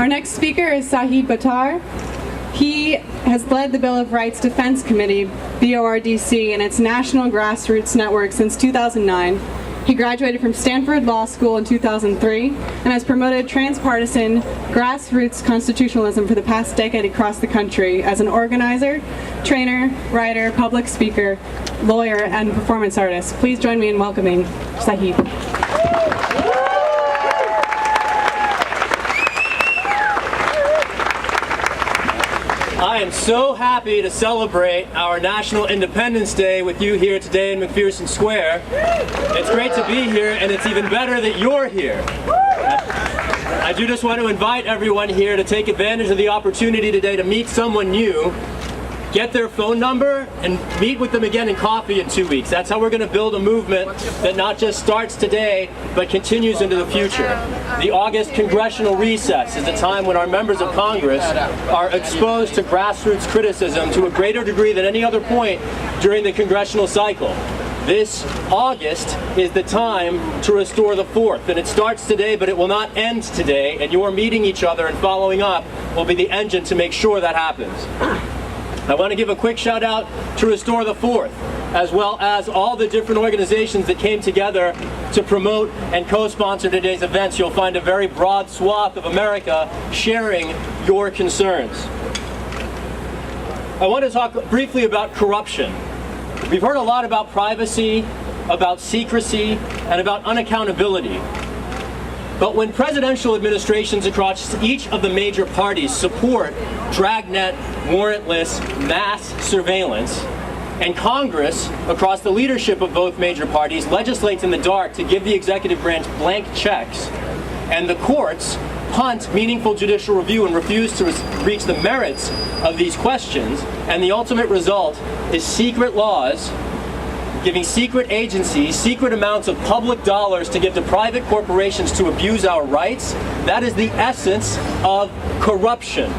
Our next speaker is Shahid Buttar. He has led the Bill of Rights Defense Committee, BORDC, and its national grassroots network since 2009. He graduated from Stanford Law School in 2003 and has promoted transpartisan grassroots constitutionalism for the past decade across the country as an organizer, trainer, writer, public speaker, lawyer, and performance artist. Please join me in welcoming Shahid. I am so happy to celebrate our National Independence Day with you here today in McPherson Square. It's great to be here, and it's even better that you're here. I do just want to invite everyone here to take advantage of the opportunity today to meet someone new, get their phone number, and meet with them again in coffee in 2 weeks. That's how we're going to build a movement that not just starts today, but continues into the future. The August congressional recess is a time when our members of Congress are exposed to grassroots criticism to a greater degree than any other point during the congressional cycle. This August is the time to restore the Fourth, and it starts today, but it will not end today, and your meeting each other and following up will be the engine to make sure that happens. I want to give a quick shout out to Restore the Fourth, as well as all the different organizations that came together to promote and co-sponsor today's events. You'll find a very broad swath of America sharing your concerns. I want to talk briefly about corruption. We've heard a lot about privacy, about secrecy, and about unaccountability. But when presidential administrations across each of the major parties support dragnet, warrantless, mass surveillance, and Congress, across the leadership of both major parties, legislates in the dark to give the executive branch blank checks, and the courts punt meaningful judicial review and refuse to reach the merits of these questions, and the ultimate result is secret laws giving secret agencies secret amounts of public dollars to give to private corporations to abuse our rights. That is the essence of corruption.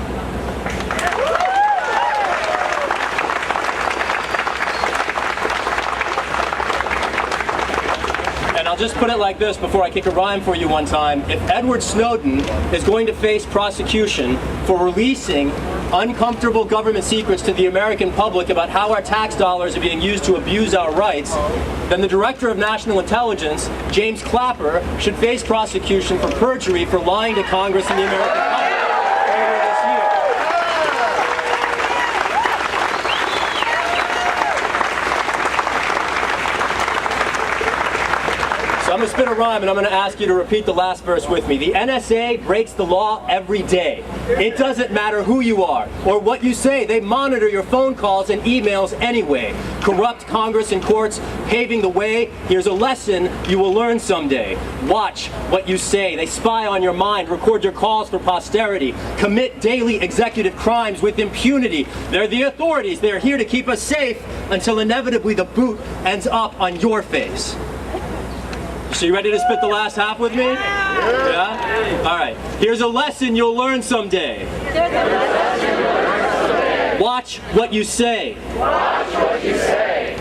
And I'll just put it like this before I kick a rhyme for you one time. If Edward Snowden is going to face prosecution for releasing uncomfortable government secrets to the American public about how our tax dollars are being used to abuse our rights, then the Director of National Intelligence, James Clapper, should face prosecution for perjury for lying to Congress and the American public earlier this year. So I'm going to spit a rhyme and I'm going to ask you to repeat the last verse with me. The NSA breaks the law every day. It doesn't matter who you are or what you say. They monitor your phone calls and emails anyway. Corrupt Congress and courts paving the way. Here's a lesson you will learn someday. Watch what you say. They spy on your mind, record your calls for posterity, commit daily executive crimes with impunity. They're the authorities. They're here to keep us safe until inevitably the boot ends up on your face. So you ready to spit the last half with me? Yeah? All right. Here's a lesson you'll learn someday. Watch what you say. Watch what you say.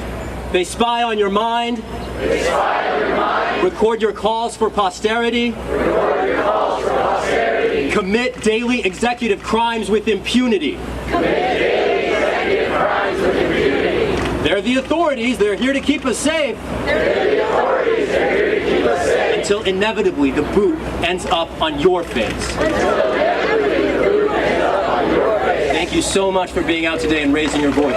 They spy on your mind. They spy on your mind. Record your calls for posterity. Record your calls for posterity. Commit daily executive crimes with impunity. Commit daily executive crimes with impunity. They're the authorities. They're here to keep us safe. They're the authorities. They're here to keep us safe. Until inevitably the boot ends up on your face. Until inevitably the boot ends up on your face. Thank you so much for being out today and raising your voice.